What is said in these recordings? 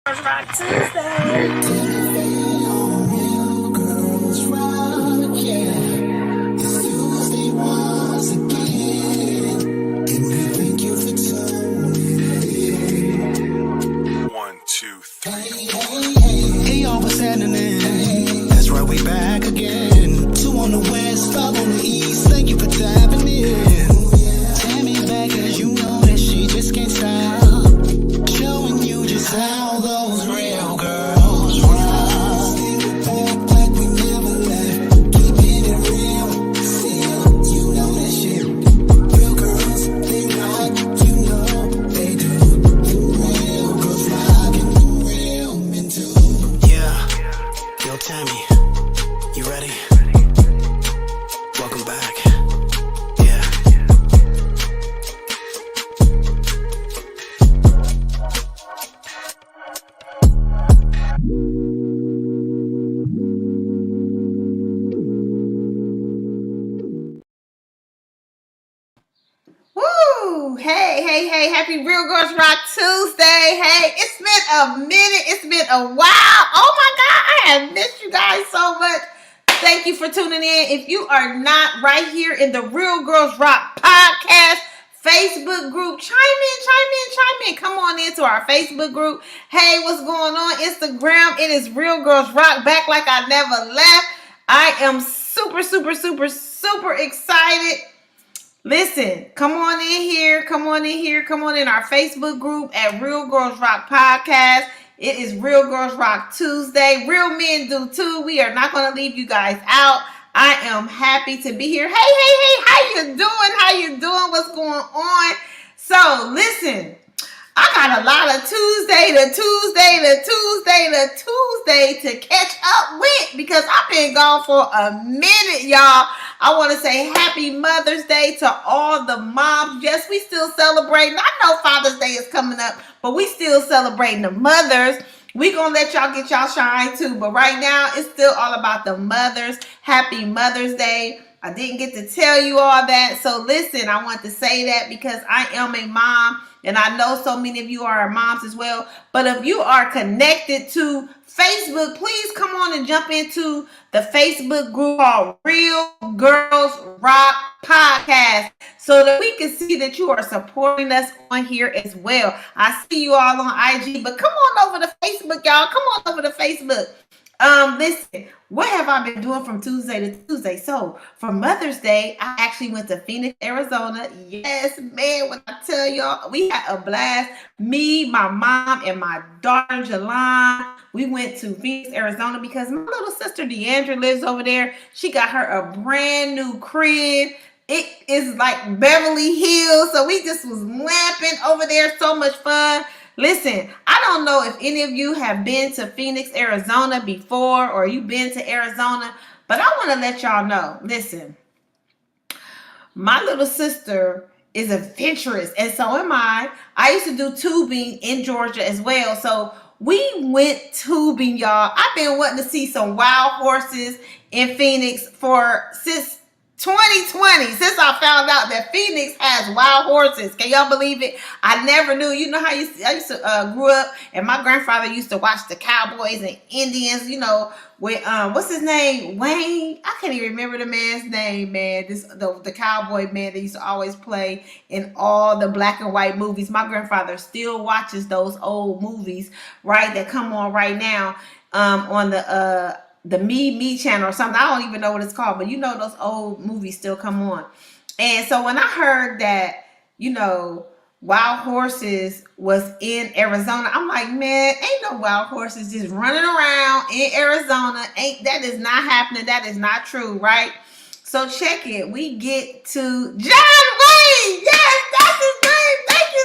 Rock Tuesday. One, two, three. Hey, y'all, what's happening? That's right, we back again. 2 on the west, 5 on the east. Thank you for diving in. Tamme back, as you know that she just can't stop. Showing you just how those real girls rock. Back like we never left. Keeping it real. See, you know that shit. Real girls, they rock. You know they do. Real girls rockin', real men too. Yeah, yo, Tamme, you ready? Welcome back. Yeah. Woo! Hey, happy Real Girls Rock Tuesday. Hey, it's been a minute. It's been a while. Oh my God, I have missed you guys so much. Thank you for tuning in. If you are not right here in the Real Girls Rock podcast Facebook group, chime in. Come on into our Facebook group. Hey, what's going on? Instagram, it is Real Girls Rock, back like I never left. I am super excited. Listen, come on in our Facebook group at Real Girls Rock Podcast. It is Real Girls Rock Tuesday. Real men do too. We are not going to leave you guys out. I am happy to be here. Hey, how you doing? What's going on? So, listen, I got a lot of Tuesday to catch up with because I've been gone for a minute, y'all. I want to say happy Mother's Day to all the moms. Yes, we still celebrating. I know Father's Day is coming up, but we still celebrating the mothers. We gonna let y'all get y'all shine too, but right now it's still all about the mothers. Happy Mother's Day. I didn't get to tell you all that. So listen, I want to say that because I am a mom and I know so many of you are moms as well. But if you are connected to Facebook, please come on and jump into the Facebook group called Real Girls Rock Podcast so that we can see that you are supporting us on here as well. I see you all on IG, but come on over to Facebook, y'all. Come on over to Facebook. Listen, what have I been doing from Tuesday to Tuesday? So for Mother's Day, I actually went to Phoenix, Arizona. Yes, man, when I tell y'all, we had a blast. Me, my mom, and my daughter, Jelon, we went to Phoenix, Arizona because my little sister, Deandra, lives over there. She got her a brand new crib. It is like Beverly Hills. So we just was lamping over there. So much fun. Listen, I don't know if any of you have been to Phoenix, Arizona before or you've been to Arizona, but I want to let y'all know. Listen, my little sister is adventurous and so am I. I used to do tubing in Georgia as well. So we went tubing, y'all. I've been wanting to see some wild horses in Phoenix since 2020, since I found out that Phoenix has wild horses. Can y'all believe it? I never knew. You know how I used to grew up, and my grandfather used to watch the Cowboys and Indians. You know, with what's his name, Wayne? I can't even remember the man's name, man. The cowboy man that used to always play in all the black and white movies. My grandfather still watches those old movies, right? That come on right now, on the Me channel or something. I don't even know what it's called, but you know those old movies still come on. And so when I heard that, you know, wild horses was in Arizona, I'm like, man, ain't no wild horses just running around in Arizona. That is not happening. That is not true, right? So check it. We get to John Wayne. Yes, that's his name. Thank you.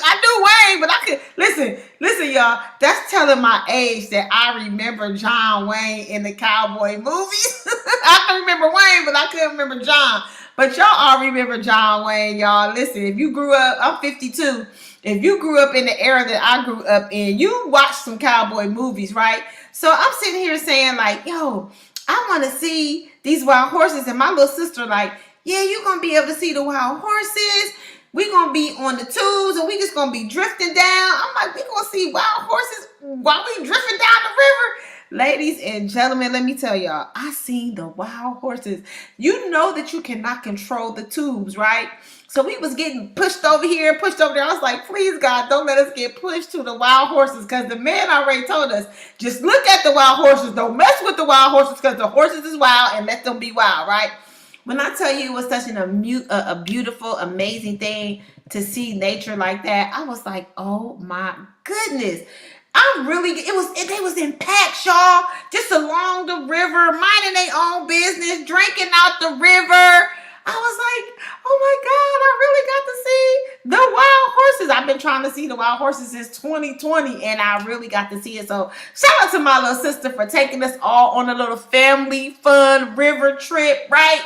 I do Wayne, but I could listen, y'all. That's telling my age that I remember John Wayne in the cowboy movies. I can remember Wayne, but I couldn't remember John. But y'all all remember John Wayne, y'all. Listen, if you grew up, I'm 52. If you grew up in the era that I grew up in, you watched some cowboy movies, right? So I'm sitting here saying like, yo, I want to see these wild horses. And my little sister like, yeah, you're going to be able to see the wild horses. We gonna be on the tubes and we just gonna be drifting down. I'm like, we gonna see wild horses while we drifting down the river. Ladies and gentlemen, let me tell y'all, I seen the wild horses. You know that you cannot control the tubes, right? So we was getting pushed over here, pushed over there. I was like, please God, don't let us get pushed to the wild horses, because the man already told us, just look at the wild horses. Don't mess with the wild horses, because the horses is wild, and let them be wild, right? When I tell you it was such a beautiful, amazing thing to see nature like that, I was like, oh my goodness. They was in packs, y'all, just along the river, minding their own business, drinking out the river. I was like, oh my God, I really got to see the wild horses. I've been trying to see the wild horses since 2020, and I really got to see it. So shout out to my little sister for taking us all on a little family fun river trip, right?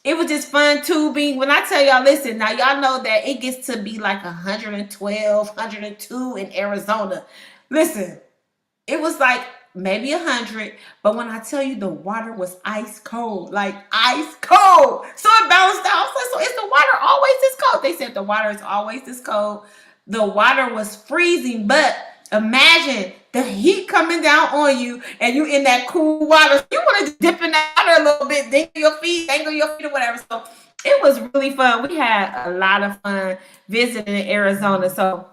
It was just fun tubing. When I tell y'all, listen, now y'all know that it gets to be like 112, 102 in Arizona. Listen, it was like maybe 100, but when I tell you the water was ice cold, like ice cold. So it balanced out. I was like, so is the water always this cold? They said the water is always this cold. The water was freezing, but imagine the heat coming down on you and you in that cool water. You want to dip in that water a little bit, dangle your feet or whatever. So it was really fun. We had a lot of fun visiting in Arizona. So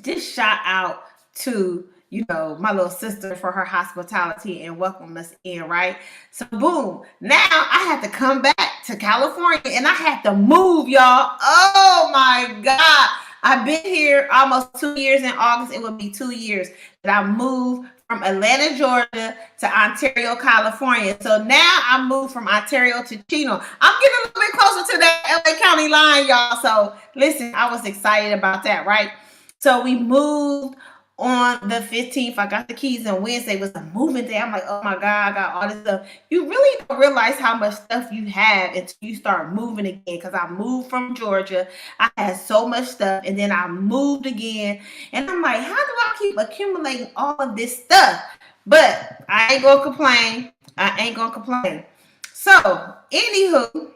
just shout out to, you know, my little sister for her hospitality and welcoming us in, right? So boom, now I had to come back to California and I had to move, y'all. Oh my God. I've been here almost 2 years. In August, it will be 2 years that I moved from Atlanta, Georgia to Ontario, California. So now I moved from Ontario to Chino. I'm getting a little bit closer to that LA County line, y'all. So listen, I was excited about that, right? So we moved on the 15th. I got the keys on Wednesday. It was a moving day. I'm like, oh my God, I got all this stuff. You really don't realize how much stuff you have until you start moving again. Because I moved from Georgia. I had so much stuff. And then I moved again. And I'm like, how do I keep accumulating all of this stuff? But I ain't going to complain. I ain't going to complain. So, anywho,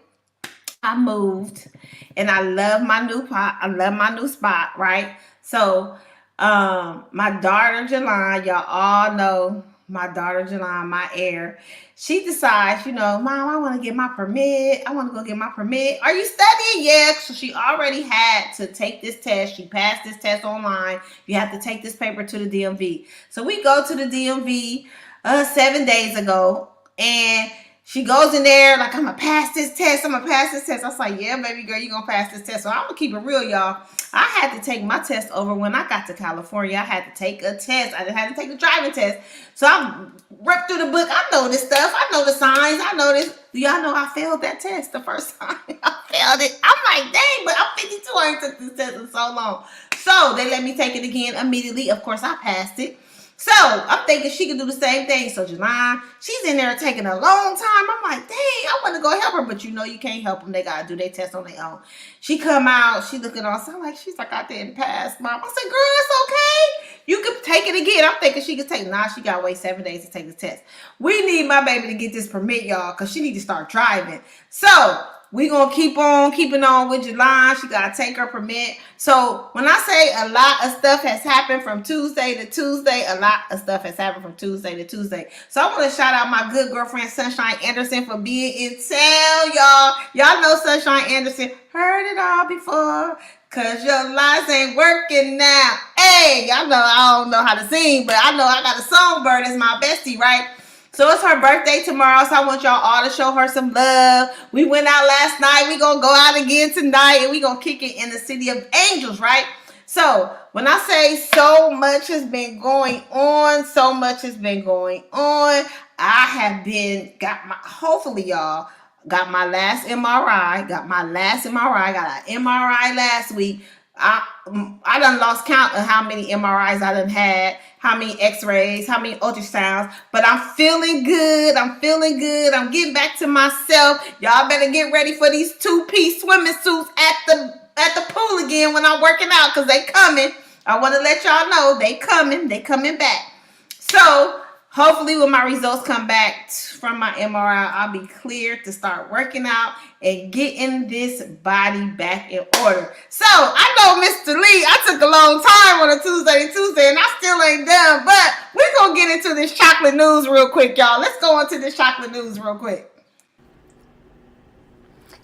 I moved. And I love my new pot. I love my new spot, right? So, my daughter Jelon, y'all all know my daughter Jelon, my heir. She decides, you know, Mom, I want to get my permit. I want to go get my permit. Are you studying? Yeah. So she already had to take this test. She passed this test online. You have to take this paper to the DMV. So we go to the DMV 7 days ago, and she goes in there like, I'm going to pass this test. I'm going to pass this test. I was like, yeah, baby girl, you're going to pass this test. So I'm going to keep it real, y'all. I had to take my test over when I got to California. I had to take a test. I had to take the driving test. So I ripped through the book. I know this stuff. I know the signs. I know this. Do y'all know I failed that test the first time? I failed it. I'm like, dang, but I'm 52. I ain't took this test in so long. So they let me take it again immediately. Of course, I passed it. So I'm thinking she can do the same thing. So Jelon, she's in there taking a long time. I'm like, dang, I want to go help her. But you know you can't help them. They got to do their test on their own. She come out. She looking on. So I'm like, she's like, I didn't pass, Mom. I said, girl, that's okay. You could take it again. I'm thinking she could take. Nah, she got to wait 7 days to take the test. We need my baby to get this permit, y'all, because she need to start driving. So we gonna keep on keeping on with Jelon. She gotta take her permit. So when I say a lot of stuff has happened from Tuesday to Tuesday, a lot of stuff has happened from Tuesday to Tuesday. So I want to shout out my good girlfriend Sunshine Anderson for being in town, y'all. Y'all know Sunshine Anderson. Heard it all before. Cause your lies ain't working now. Hey, y'all know I don't know how to sing, but I know I got a songbird as my bestie, right? So it's her birthday tomorrow, so I want y'all all to show her some love. We went out last night. We going to go out again tonight, and we going to kick it in the City of Angels, right? So when I say so much has been going on, so much has been going on, I have been, hopefully y'all, got my last MRI, got an MRI last week. I done lost count of how many MRIs I done had, how many x-rays, how many ultrasounds, but I'm feeling good. I'm getting back to myself. Y'all better get ready for these 2-piece swimming suits at the pool again when I'm working out, because they coming. I want to let y'all know they coming back. So Hopefully, when my results come back from my MRI, I'll be cleared to start working out and getting this body back in order. So, I know Mr. Lee, I took a long time on a Tuesday, and I still ain't done, but we're going to get into this chocolate news real quick, y'all. Let's go into this chocolate news real quick.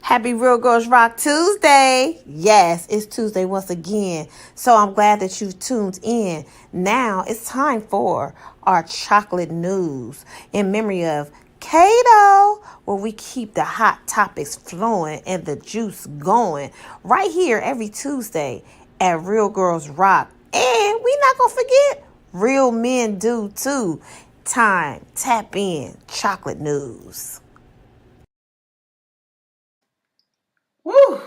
Happy Real Girls Rock Tuesday. Yes, it's Tuesday once again. So I'm glad that you've tuned in. Now it's time for our chocolate news in memory of Kato, where we keep the hot topics flowing and the juice going right here every Tuesday at Real Girls Rock. And we not going to forget, real men do too. Time, tap in, chocolate news. Woo!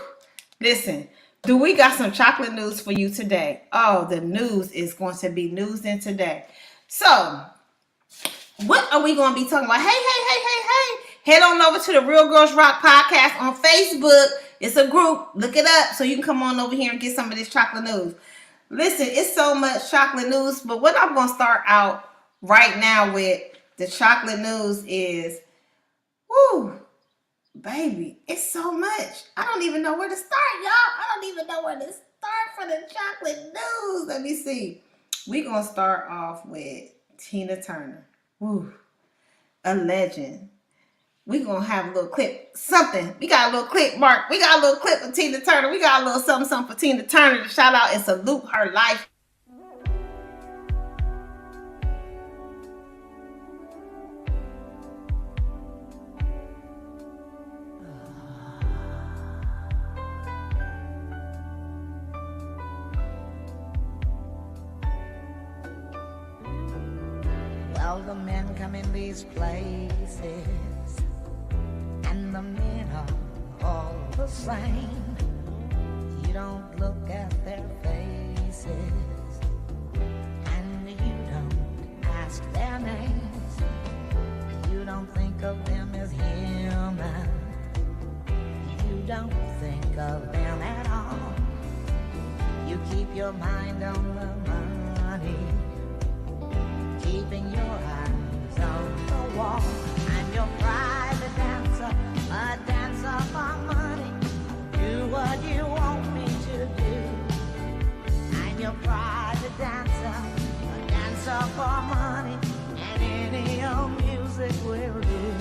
Listen, do we got some chocolate news for you today? Oh, the news is going to be news in today. So, what are we going to be talking about? Hey. Head on over to the Real Girls Rock podcast on Facebook. It's a group. Look it up so you can come on over here and get some of this chocolate news. Listen, it's so much chocolate news, but what I'm going to start out right now with the chocolate news is, woo, baby, it's so much. I don't even know where to start, y'all. I don't even know where to start for the chocolate news. Let me see. We're going to start off with Tina Turner. Woo, a legend. We're going to have a little clip, something. We got a little clip, Mark. We got a little clip of Tina Turner. We got a little something for Tina Turner to shout out and salute her life. Well, the men come in these places, and the men are all the same. You don't look at their faces, and you don't ask their names. You don't think of them as human. You don't think of them at all. You keep your mind on the money, keeping your eyes on the wall. I'm your private dancer, a dancer for money. Do what you want me to do. I'm your private dancer, a dancer for money, and any old music will do.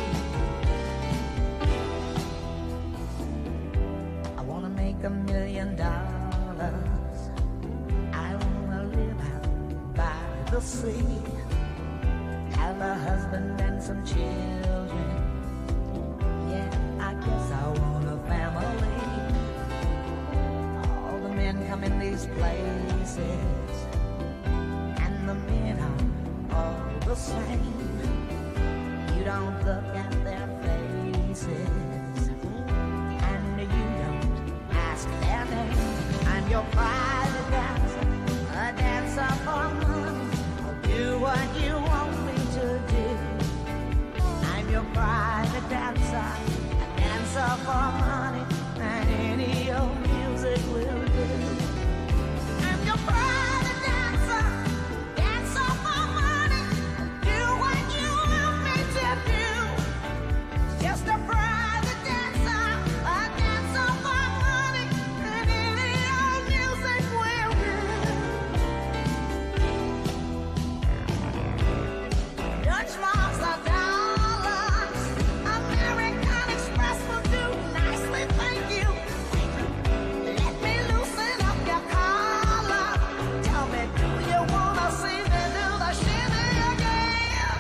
I wanna make $1 million. I wanna live out by the sea, have a husband and some children. Yeah, I guess I want a family. All the men come in these places, and the men are all the same. You don't look at their faces, and you don't ask their name. I'm your private dancer, a dancer for money. I'll do what you want me to do. I'm your private dancer, a dancer for money, and any old music will do. I'm your private dancer, dancer for money. Do what you want me to do. Just a private dancer, a dancer for money, and any old music will do. Dutch marks are dollars, American Express will do nicely, thank you. Let me loosen up your collar. Tell me, do you wanna see me do the shimmy again?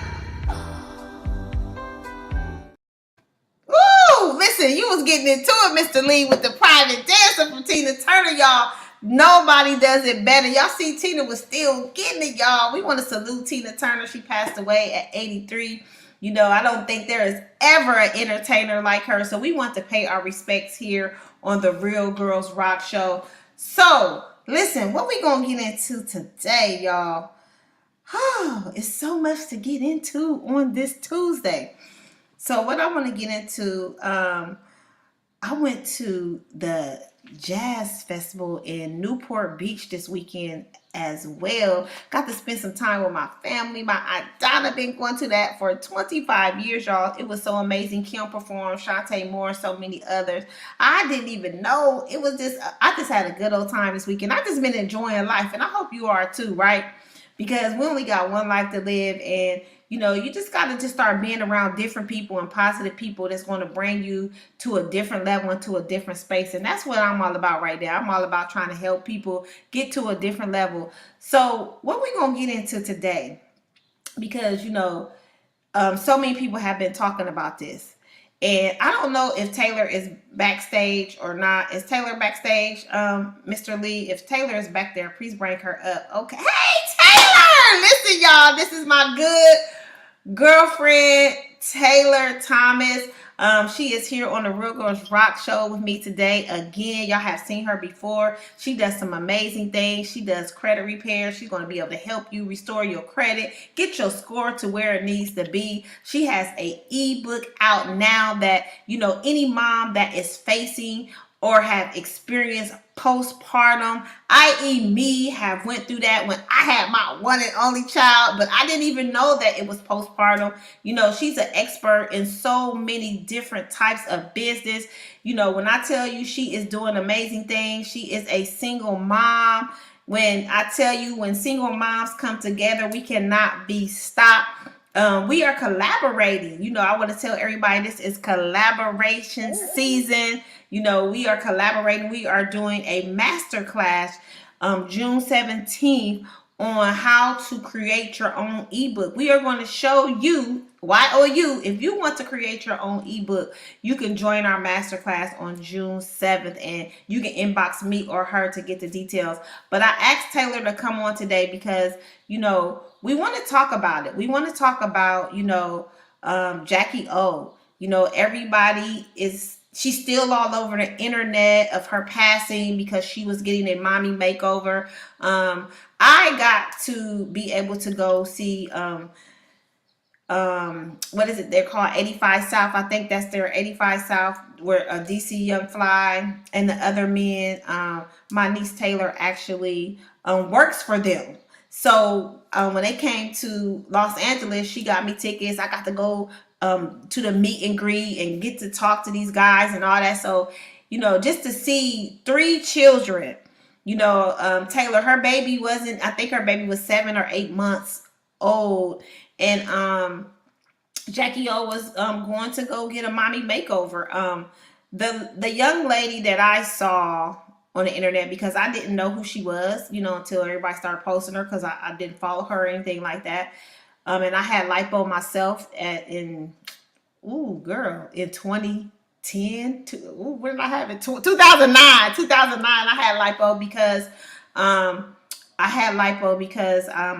Woo! Listen, you was getting into it, Mr. Lee, with the private dancer from Tina Turner, y'all. Nobody does it better. Y'all see Tina was still getting it, y'all. We want to salute Tina Turner. She passed away at 83. You know, I don't think there is ever an entertainer like her. So we want to pay our respects here on the Real Girls Rock Show. So, listen, what we going to get into today, y'all? Oh, it's so much to get into on this Tuesday. So what I want to get into, I went to the Jazz Festival in Newport Beach this weekend as well. Got to spend some time with my family. My aunt Donna been going to that for 25 years, y'all. It was so amazing. Kim performed, Shantae Moore, so many others. I didn't even know. It was just, I just had a good old time this weekend. I just been enjoying life, and I hope you are too, right? Because we only got one life to live, and you just got to just start being around different people and positive people that's going to bring you to a different level and to a different space. And that's what I'm all about right now. I'm all about trying to help people get to a different level. So what we going to get into today, because so many people have been talking about this, and I don't know if Taylor is backstage or not. Is Taylor backstage, Mr. Lee? If Taylor is back there, please bring her up. Okay. Hey, Taylor! Listen, y'all, this is my good girlfriend, Taylor Thomas. She is here on the Real Girls Rock Show with me today. Again, y'all have seen her before. She does some amazing things. She does credit repair. She's going to be able to help you restore your credit, get your score to where it needs to be. She has a ebook out now that, any mom that is facing or have experienced postpartum, i.e. me, have went through that when I had my one and only child, but I didn't even know that it was postpartum. She's an expert in so many different types of business. When I tell you she is doing amazing things, she is a single mom. When I tell you, when single moms come together, we cannot be stopped. We are collaborating. I want to tell everybody this is collaboration season. We are collaborating. We are doing a master class June 17th on how to create your own ebook. We are going to show you, YOU, if you want to create your own ebook, you can join our masterclass on June 7th, and you can inbox me or her to get the details. But I asked Taylor to come on today because, we want to talk about it. We want to talk about, Jackie O. Everybody she's still all over the internet of her passing because she was getting a mommy makeover. I got to be able to go see what is it they're called, 85 South. I think that's their 85 South, where DC Young Fly and the other men, my niece Taylor actually works for them. So when they came to Los Angeles, she got me tickets. I got to go to the meet and greet and get to talk to these guys and all that. So just to see three children. Taylor, her baby wasn't, I think her baby was 7 or 8 months old. And Jackie O was going to go get a mommy makeover. The young lady that I saw on the internet, because I didn't know who she was, until everybody started posting her, because I didn't follow her or anything like that. And I had lipo myself in 2010. When did I have it? 2009. 2009. I had lipo because I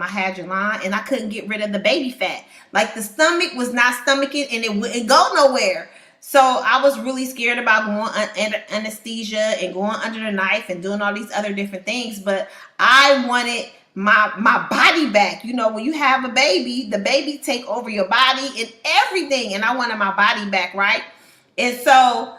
had Jalan, and I couldn't get rid of the baby fat. Like, the stomach was not stomaching, and it wouldn't go nowhere. So I was really scared about going under anesthesia and going under the knife and doing all these other different things. But I wanted my body back. When you have a baby, the baby take over your body and everything. And I wanted my body back, right? And so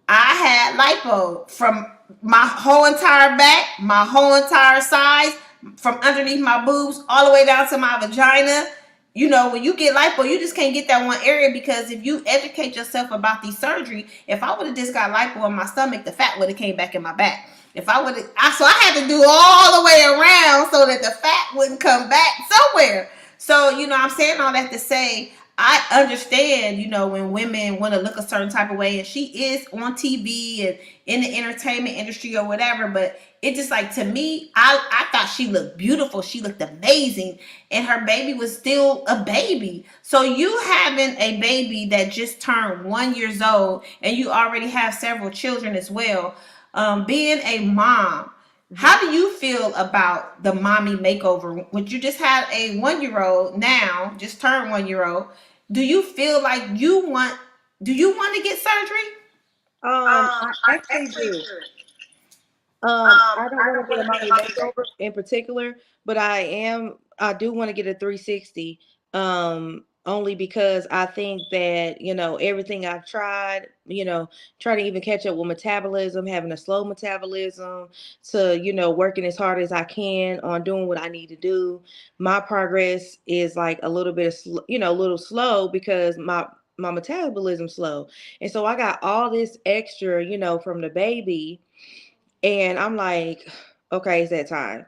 I had lipo from my whole entire back, my whole entire size, from underneath my boobs all the way down to my vagina. When you get lipo, you just can't get that one area, because if you educate yourself about these surgery, if I would have just got lipo in my stomach, the fat would have came back in my back. So I had to do all the way around so that the fat wouldn't come back somewhere. So, I'm saying all that to say, I understand, when women want to look a certain type of way, and she is on TV and in the entertainment industry or whatever, but it just, like, to me, I thought she looked beautiful. She looked amazing, and her baby was still a baby. So you having a baby that just turned 1 year old, and you already have several children as well, being a mom, how do you feel about the mommy makeover? When you just had a 1 year old now, just turned 1 year old, do you feel like do you want to get surgery? I actually do. I don't want to get a mommy makeover in particular, but I do want to get a 360 on only because I think that, everything I've tried, trying to even catch up with metabolism, having a slow metabolism, to, working as hard as I can on doing what I need to do. My progress is like a little bit of, a little slow because my metabolism slow. And so I got all this extra, from the baby, and I'm like, okay, it's that time.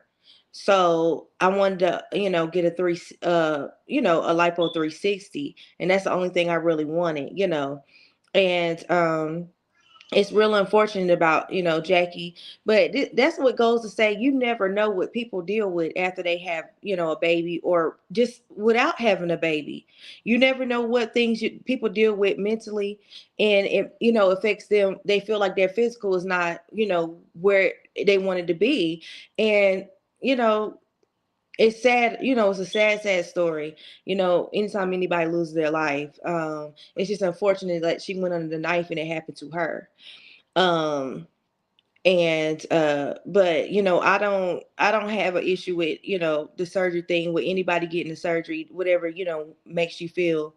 So I wanted to, get a lipo 360, and that's the only thing I really wanted. And it's real unfortunate about, Jackie, but that's what goes to say, you never know what people deal with after they have, a baby, or just without having a baby. You never know what things people deal with mentally, and it, affects them. They feel like their physical is not, where they wanted to be. And, you know, it's sad, it's a sad story. Anytime anybody loses their life, it's just unfortunate that she went under the knife and it happened to her. um and but I don't have an issue with, the surgery thing, with anybody getting the surgery, whatever, makes you feel,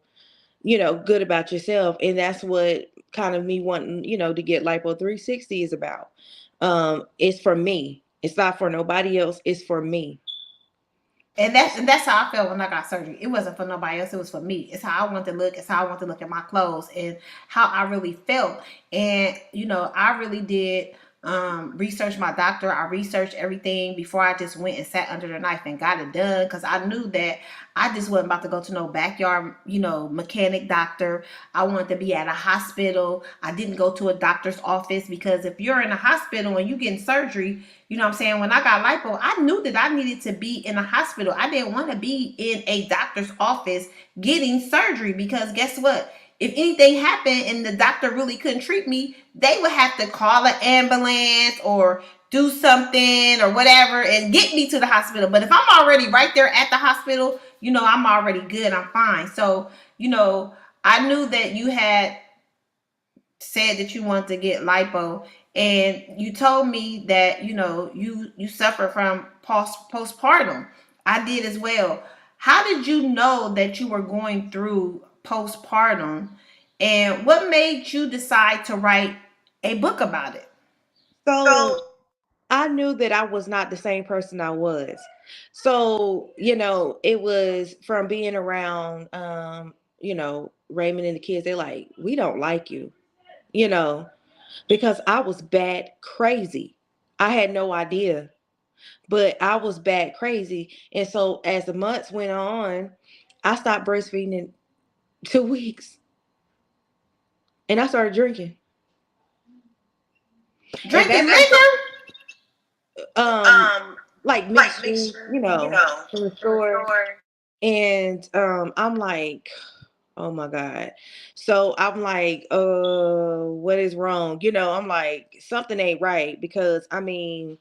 good about yourself. And that's what kind of me wanting, to get lipo 360 is about. It's for me, it's not for nobody else, it's for me. And that's how I felt when I got surgery. It wasn't for nobody else. It was for me. It's how I want to look. It's how I want to look at my clothes and how I really felt. And I really did research my doctor. I researched everything before I just went and sat under the knife and got it done, because I knew that I just wasn't about to go to no backyard, mechanic doctor. I wanted to be at a hospital. I didn't go to a doctor's office, because if you're in a hospital and you getting surgery, what I'm saying? When I got lipo, I knew that I needed to be in a hospital. I didn't want to be in a doctor's office getting surgery, because guess what? If anything happened and the doctor really couldn't treat me, they would have to call an ambulance or do something or whatever and get me to the hospital. But if I'm already right there at the hospital, I'm already good. I'm fine. So, I knew that you had said that you wanted to get lipo, and you told me that you suffer from postpartum. I did as well. How did you know that you were going through postpartum, and what made you decide to write a book about it? So I knew that I was not the same person I was. So, it was from being around, Raymond and the kids. They're like, we don't like you, you know, because I was bad crazy. I had no idea, but I was bad crazy. And so as the months went on, I stopped breastfeeding in 2 weeks, and I started drinking. And Drinking back liquor? um like mixture, from the store. And I'm like, oh my God. So I'm like, what is wrong? I'm like, something ain't right, because I mean,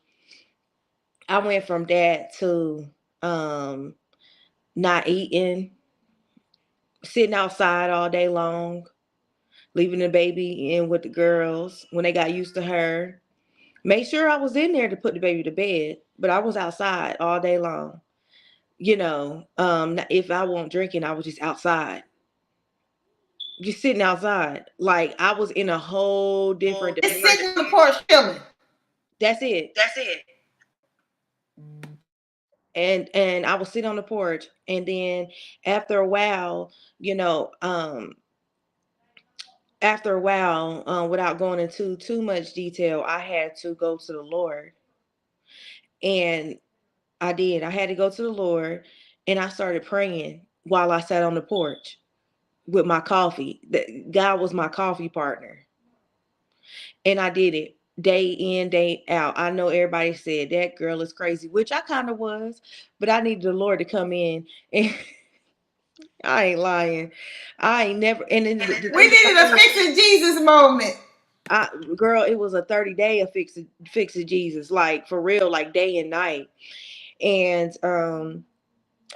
I went from that to um not eating, sitting outside all day long, leaving the baby in with the girls when they got used to her. Make sure I was in there to put the baby to bed, but I was outside all day long. If I wasn't drinking, I was just outside, just sitting outside. Like I was in a whole different Just dimension. sitting on the porch chilling. That's it. And I would sit on the porch, and then after a while, you know, um, without going into too much detail, I had to go to the Lord, and I did. I had to go to the Lord, and I started praying while I sat on the porch with my coffee. That God was my coffee partner. And I did it day in, day out. I know everybody said that girl is crazy, which I kind of was, but I needed the Lord to come in. And I ain't lying. I ain't never. And then the We thing needed about a it, fixing Jesus moment. girl, it was a 30-day of fixing Jesus, like for real, like day and night. And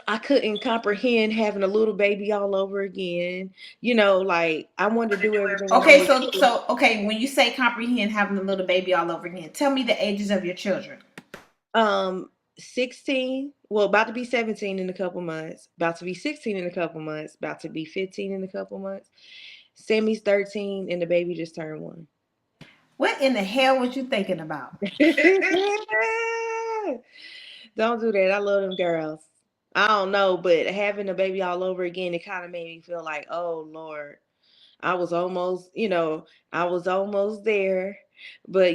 I couldn't comprehend having a little baby all over again. Like I wanted to do everything I Okay, wanted so to do. so okay, when you say comprehend having a little baby all over again, tell me the ages of your children. 16, well, about to be 17 in a couple months, about to be 16 in a couple months, about to be 15 in a couple months. Sammy's 13 and the baby just turned 1. What in the hell was you thinking about? Don't do that. I love them girls. I don't know, but having a baby all over again, it kind of made me feel like, oh Lord, I was almost, I was almost there. But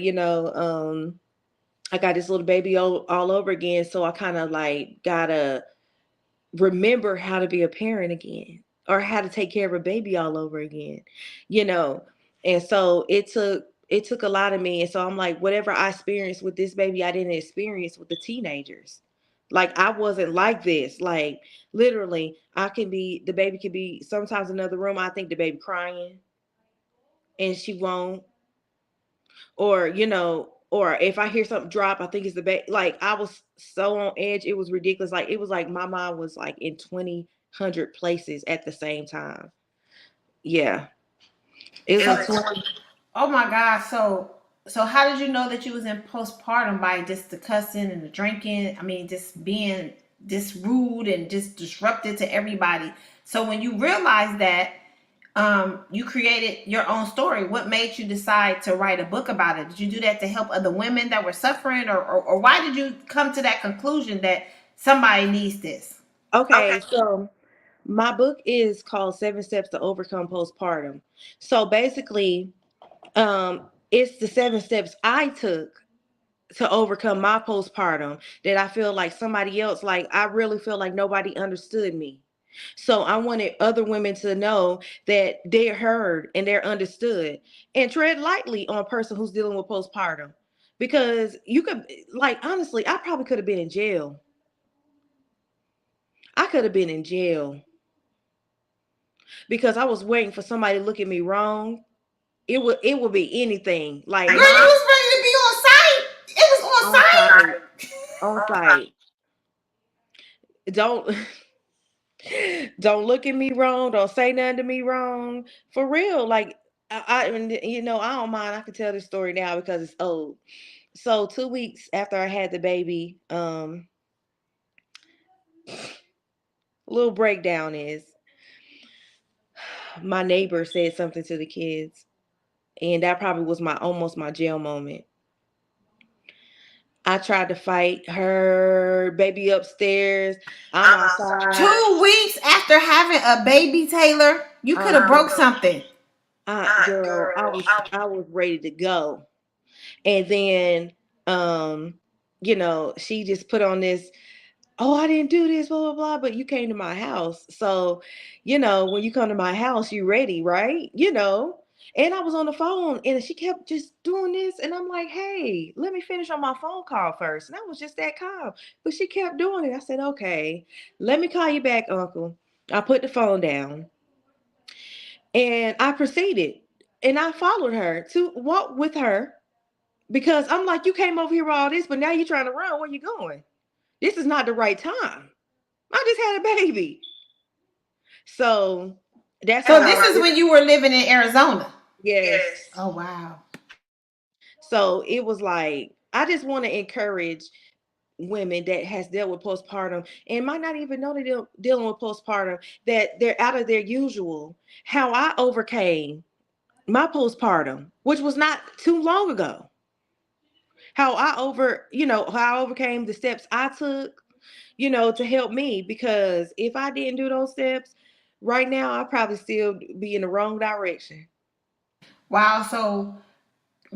I got this little baby all over again, so I kind of like gotta remember how to be a parent again or how to take care of a baby all over again, you know. And so it took a lot of me. And so I'm like, whatever I experienced with this baby, I didn't experience with the teenagers. Like I wasn't like this. Like literally, the baby could be sometimes in another room. I think the baby crying and she won't, or if I hear something drop, I think it's the baby. Like I was so on edge, it was ridiculous. Like it was like my mind was like in 20 hundred places at the same time. Yeah, it was like 20. Oh my God. So how did you know that you was in postpartum? By just the cussing and the drinking? I mean, just being this rude and just disruptive to everybody. So when you realized that, you created your own story. What made you decide to write a book about it? Did you do that to help other women that were suffering, or why did you come to that conclusion that somebody needs this? Okay, so my book is called 7 Steps to Overcome Postpartum. So basically, it's the 7 steps I took to overcome my postpartum that I feel like somebody else, like I really feel like nobody understood me. So I wanted other women to know that they're heard and they're understood, and tread lightly on a person who's dealing with postpartum, because you could, like, honestly, I probably could have been in jail. I could have been in jail because I was waiting for somebody to look at me wrong. It would be anything. Like Girl, you my was ready to be on site. It was on on site, site. on site. Don't don't look at me wrong. Don't say nothing to me wrong. For real. Like I don't mind. I can tell this story now because it's old. So 2 weeks after I had the baby, little breakdown is my neighbor said something to the kids, and that probably was my almost my jail moment. I tried to fight her baby upstairs. I'm outside. 2 weeks after having a baby, Taylor, you could have Uh-huh. broke something. Girl, I was ready to go. And then she just put on this, oh, I didn't do this, blah blah blah, but you came to my house. So, when you come to my house, you ready, right? And I was on the phone and she kept just doing this, and I'm like, hey, let me finish on my phone call first. And I was just that calm. But she kept doing it. I said, okay, let me call you back, Uncle. I put the phone down and I proceeded. And I followed her to walk with her because I'm like, you came over here with all this, but now you're trying to run. Where you going? This is not the right time. I just had a baby. So that's So how this is when you were living in Arizona. yes. Oh wow. So it was like, I just want to encourage women that has dealt with postpartum and might not even know they're dealing with postpartum, that they're out of their usual. How I overcame my postpartum, which was not too long ago. How I overcame the steps I took, to help me. Because if I didn't do those steps, right now I'd probably still be in the wrong direction. Wow. So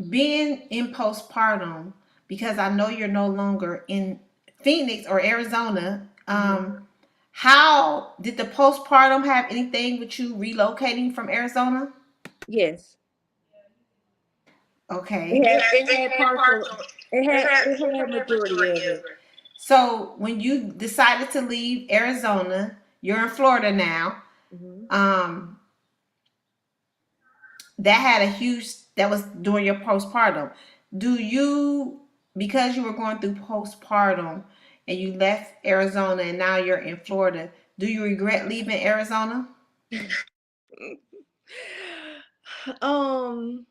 being in postpartum, because I know you're no longer in Phoenix or Arizona, Mhm. how did the postpartum have anything with you relocating from Arizona? Yes. Okay. It had partial, it had majority of it. So when you decided to leave Arizona, you're in Florida now. Mhm. Um, that was during your postpartum. Do you, because you were going through postpartum and you left Arizona and now you're in Florida, do you regret leaving Arizona? um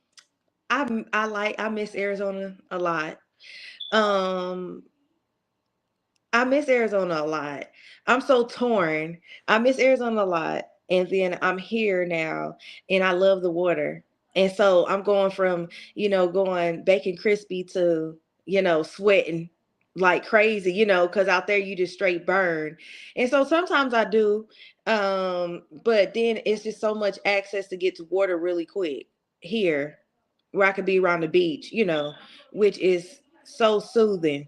I miss Arizona a lot. Um I miss Arizona a lot. I'm so torn. I miss Arizona a lot. And then I'm here now and I love the water. And so I'm going from, going bacon crispy to, sweating like crazy, because out there you just straight burn. And so sometimes I do. But then it's just so much access to get to water really quick here where I could be around the beach, which is so soothing.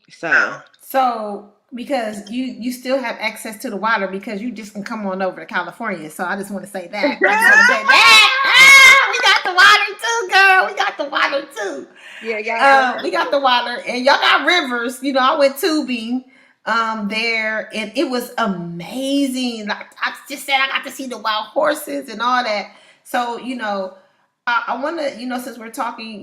So So because you still have access to the water because you just can come on over to California. So I just want to say that. I just want to say that. Ah, we got the water too, girl. We got the water too. yeah, y'all. We got the water, and y'all got rivers. I went tubing there, and it was amazing. Like I just said, I got to see the wild horses and all that. So I want to, since we're talking,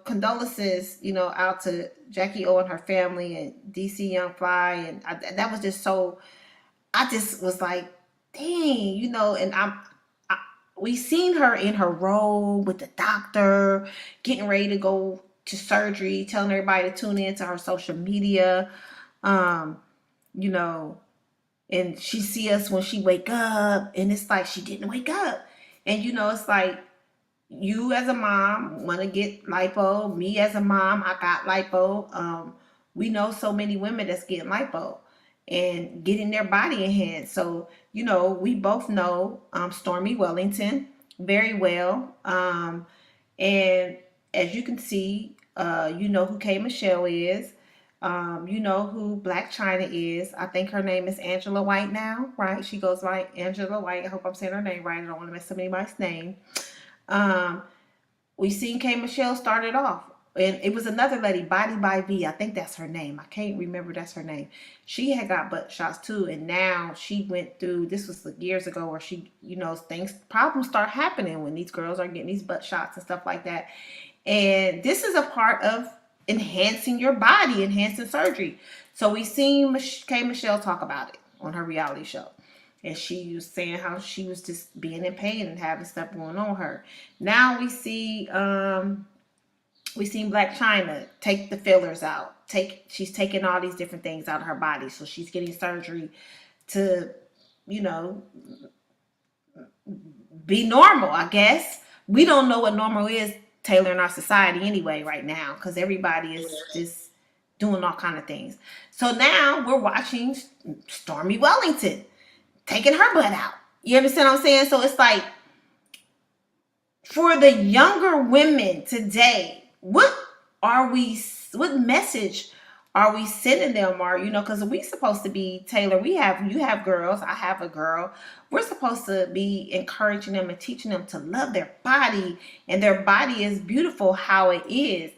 condolences, out to Jackie O and her family and DC Young Fly, and that was just so. I just was like, dang, and we seen her in her robe with the doctor, getting ready to go to surgery, telling everybody to tune in to her social media, um, you know, and she see us when she wake up, and it's like she didn't wake up, and it's like you as a mom want to get lipo. Me as a mom, I got lipo. We know so many women that's getting lipo and getting their body in hand. So we both know Stormy Wellington very well. And as you can see, you know who K Michelle is. You know who Black China is. I think her name is Angela White now, right? She goes by Angela White. I hope I'm saying her name right. I don't want to mess up anybody's name. Um, we seen K Michelle started off. And it was another lady, Body by V. I think that's her name. I can't remember that's her name. She had got butt shots too, and now she went through. This was like years ago, where she, problems start happening when these girls are getting these butt shots and stuff like that. And this is a part of enhancing your body, enhancing surgery. So we seen K Michelle talk about it on her reality show. And she was saying how she was just being in pain and having stuff going on her. Now we seen Black China take the fillers out. She's taking all these different things out of her body. So she's getting surgery to, you know, be normal, I guess. We don't know what normal is, Taylor, in our society anyway right now, because everybody is just doing all kind of things. So now we're watching Stormy Wellington taking her butt out. You understand what I'm saying? So it's like, for the younger women today, what message are we sending them? Or, because we supposed to be, Taylor, you have girls, I have a girl. We're supposed to be encouraging them and teaching them to love their body, and their body is beautiful how it is.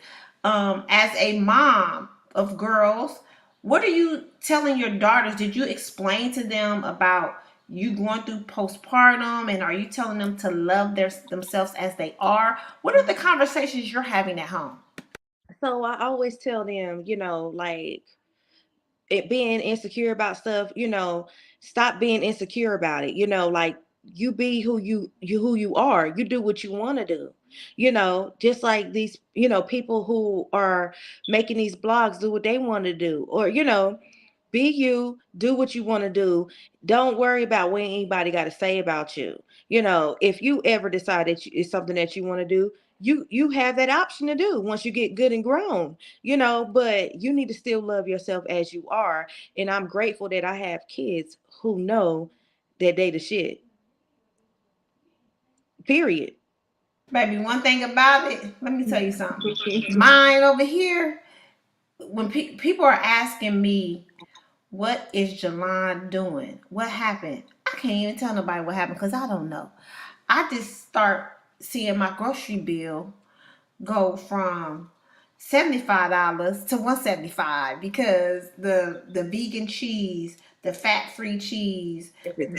As a mom of girls, what are you telling your daughters? Did you explain to them about you going through postpartum, and are you telling them to love themselves as they are? What are the conversations you're having at home? So I always tell them, like it being insecure about stuff, stop being insecure about it. Like you be who you are. You do what you want to do. Just like these, people who are making these blogs do what they want to do, or be you, do what you want to do. Don't worry about what anybody got to say about you. If you ever decide that it's something that you want to do, you have that option to do once you get good and grown. But you need to still love yourself as you are. And I'm grateful that I have kids who know that they the shit. Period. Baby, one thing about it, let me tell you something. Mine over here, when people are asking me, what is Jalon doing? What happened? I can't even tell nobody what happened because I don't know. I just start seeing my grocery bill go from $75 to $175 because the vegan cheese, the fat free cheese, It's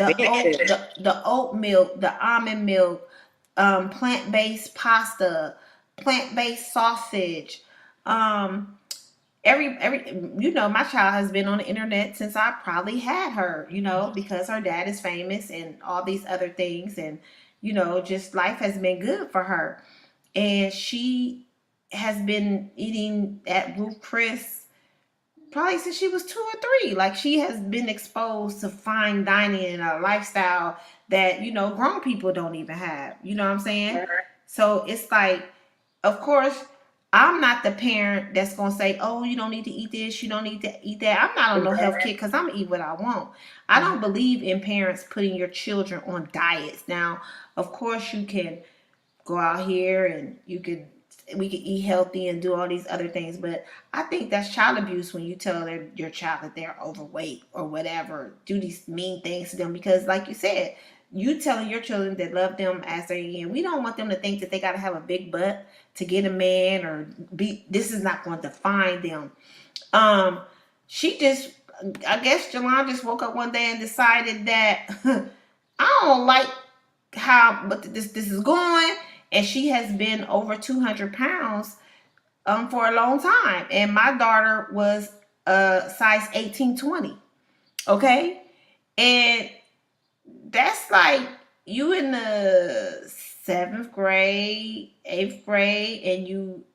the oat milk, the almond milk, plant based pasta, plant based sausage, um, every my child has been on the internet since I probably had her, because her dad is famous and all these other things, and just life has been good for her, and she has been eating at Ruth Chris probably since she was 2 or 3. Like she has been exposed to fine dining and a lifestyle that, grown people don't even have. You know what I'm saying? So it's like, of course, I'm not the parent that's gonna say, "Oh, you don't need to eat this, you don't need to eat that." I'm not on no health kick because I'm gonna eat what I want. I don't believe in parents putting your children on diets. Now, of course, you can go out here and we could eat healthy and do all these other things, but I think that's child abuse when you tell your child that they're overweight or whatever, do these mean things to them, because like you said, you telling your children that love them as they in. We don't want them to think that they got to have a big butt to get a man, or be, this is not going to define them. um she just, I guess Jalon just woke up one day and decided that I don't like how, but this is going, and she has been over 200 pounds for a long time, and my daughter was size 18-20. Okay, and that's like you in the seventh grade, eighth grade, and you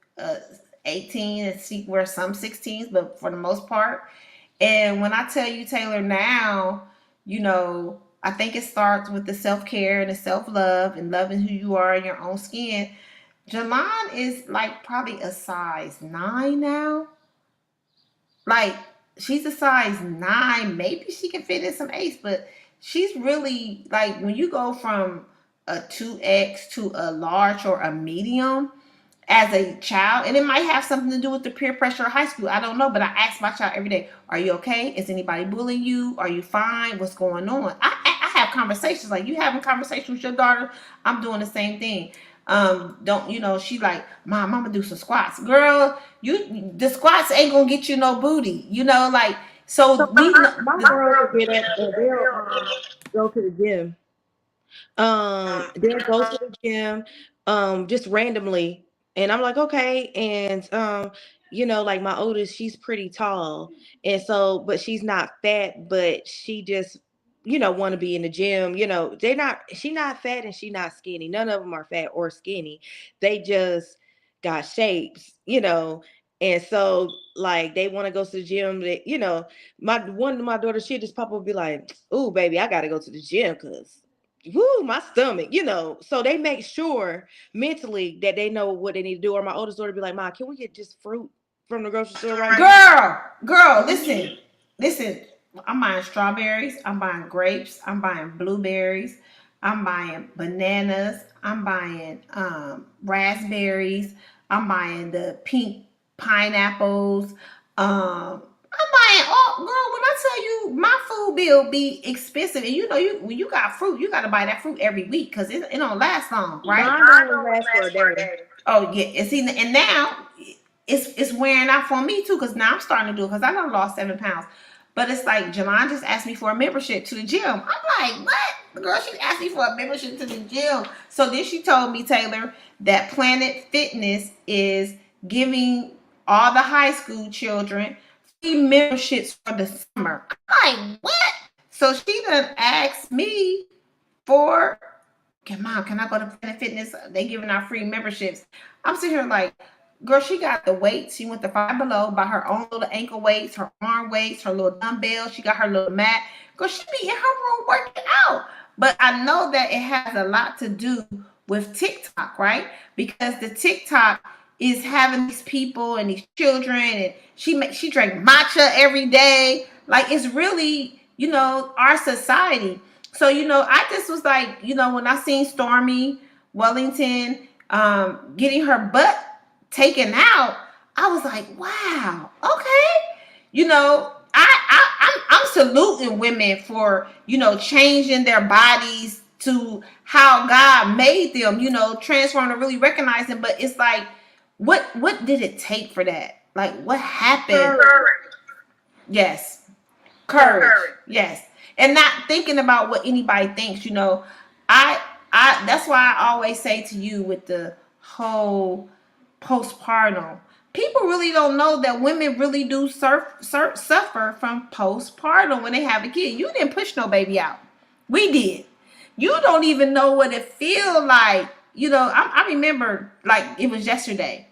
18, and she wear some 16s, but for the most part. And when I tell you, Taylor, now, I think it starts with the self care and the self love and loving who you are in your own skin. Jalon is like probably a size 9 now. Like she's a size 9. Maybe she can fit in some 8s, but she's really like, when you go from a 2X to a large or a medium as a child, and it might have something to do with the peer pressure of high school. I don't know, but I ask my child every day, "Are you okay? Is anybody bullying you? Are you fine? What's going on?" I have conversations like you having conversations with your daughter. I'm doing the same thing. Don't she like, "Mom, I'm gonna do some squats." Girl, the squats ain't gonna get you no booty. Like, so we. My girls will get up and they'll go to the gym. They'll go to the gym, just randomly, and I'm like, okay. And like my oldest, she's pretty tall, and so, but she's not fat, but she just, want to be in the gym. She's not fat and she's not skinny. None of them are fat or skinny. They just got shapes. And so, like, they want to go to the gym. My daughter, she just pop up and be like, "Ooh, baby, I gotta go to the gym because woo, my stomach." So they make sure mentally that they know what they need to do. Or my oldest daughter be like, "Ma, can we get just fruit from the grocery store right now?" Girl, listen. I'm buying strawberries. I'm buying grapes. I'm buying blueberries. I'm buying bananas. I'm buying raspberries. I'm buying the pink pineapples. I'm buying all, girl. When I tell you, my food bill be expensive, and when you got fruit, you got to buy that fruit every week because it don't last long, right? Mine only lasts for a day. Oh yeah, and now it's wearing out for me too, because now I'm starting to do it because I done lost 7 pounds. But it's like Jalon just asked me for a membership to the gym. I'm like, what? Girl, she asked me for a membership to the gym. So then she told me, Taylor, that Planet Fitness is giving all the high school children free memberships for the summer. I'm like, what? So she done asked me for, Mom, can I go to Planet Fitness? They giving out free memberships. I'm sitting here like, girl, she got the weights. She went to Five Below, buy her own little ankle weights, her arm weights, her little dumbbells. She got her little mat. Girl, she be in her room working out. But I know that it has a lot to do with TikTok, right? Because the TikTok is having these people and these children, and she drank matcha every day. Like, it's really, our society. So, I just was like, when I seen Stormy Wellington getting her butt taken out, I was like, wow, okay. I'm saluting women for, changing their bodies to how God made them, transform to really recognize them. But it's like, what did it take for that? Like, what happened? Courage. Yes. Courage. Yes. And not thinking about what anybody thinks, I that's why I always say to you with the whole postpartum, people really don't know that women really do suffer from postpartum when they have a kid. You didn't push no baby out. We did. You don't even know what it feel like. I remember like it was yesterday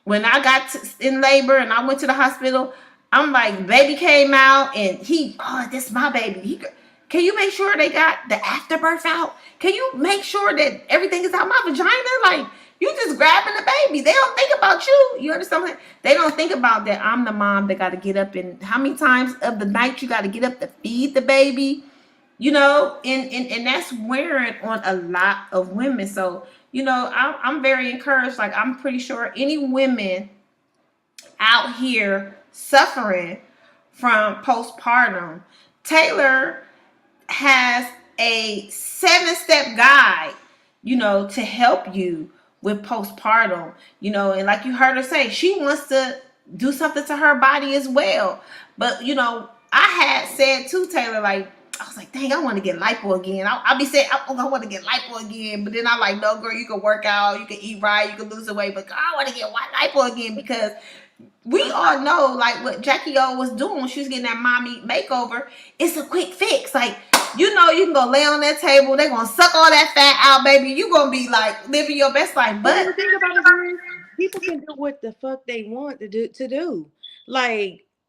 when I got in labor and I went to the hospital. I'm like, baby came out and this is my baby. Can you make sure they got the afterbirth out? Can you make sure that everything is out my vagina? Like, you just grabbing the baby. They don't think about you. You understand? They don't think about that I'm the mom that got to get up, and how many times of the night you got to get up to feed the baby. And that's wearing on a lot of women. So, I'm very encouraged. Like, I'm pretty sure any women out here suffering from postpartum, Taylor has a 7-step guide, to help you with postpartum, and like you heard her say, she wants to do something to her body as well. But, I had said to Taylor, like, I was like, dang, I want to get lipo again. I'll be saying, I want to get lipo again. But then I'm like, no, girl, you can work out, you can eat right, you can lose the weight. But girl, I want to get lipo again because we all know, like, what Jackie O was doing when she was getting that mommy makeover. It's a quick fix. Like, you can go lay on that table. They're going to suck all that fat out, baby. You going to be, like, living your best life. But But the thing about it is, people can do what the fuck they want to do.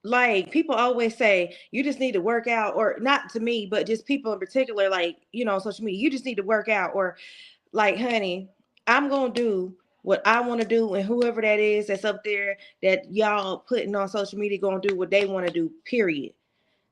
Like people always say, you just need to work out, or not to me, but just people in particular, like, on social media, you just need to work out, or like, honey, I'm gonna do what I want to do, and whoever that is that's up there that y'all putting on social media gonna do what they want to do, period.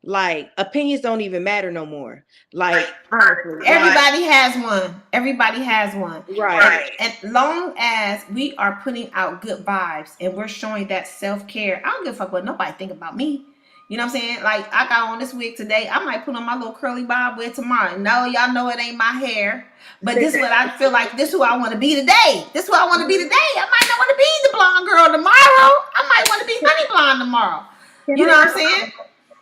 Like, opinions don't even matter no more. Like, honestly, everybody has one. Everybody has one. right. And as long as we are putting out good vibes and we're showing that self-care, I don't give a fuck what nobody think about me. You know what I'm saying? Like, I got on this wig today. I might put on my little curly bob wig tomorrow. No, y'all know it ain't my hair. But this is what I feel like. This is who I want to be today. This is who I want to be today. I might not want to be the blonde girl tomorrow. I might want to be honey blonde tomorrow. You know what I'm saying?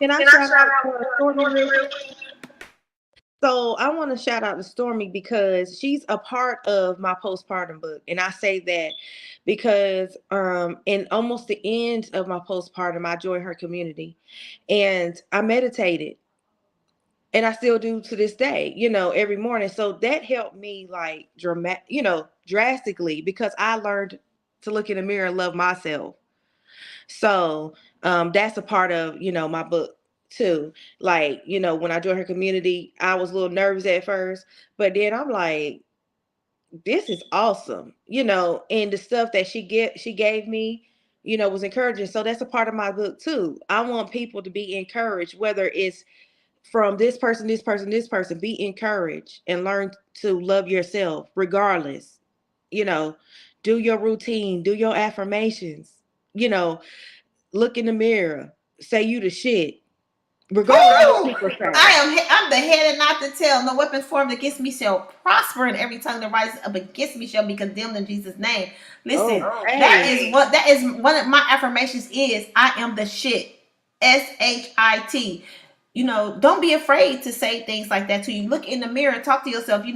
Can I shout out Stormy? So I want to shout out to Stormy because she's a part of my postpartum book. And I say that because in almost the end of my postpartum, I joined her community and I meditated. And I still do to this day, every morning. So that helped me, like, drastically, because I learned to look in the mirror and love myself. So that's a part of, my book too. Like, when I joined her community, I was a little nervous at first, but then I'm like, this is awesome, and the stuff that she gave me, was encouraging. So that's a part of my book too. I want people to be encouraged, whether it's from this person, this person, this person. Be encouraged and learn to love yourself regardless. You know, do your routine, do your affirmations, look in the mirror, say you the shit. Regardless of what people say. I'm the head and not the tail. No weapon formed against me shall prosper, and every tongue that rises up against me shall be condemned in Jesus' name. Listen, that is one of my affirmations is I am the shit. SHIT. Don't be afraid to say things like that to you. Look in the mirror and talk to yourself,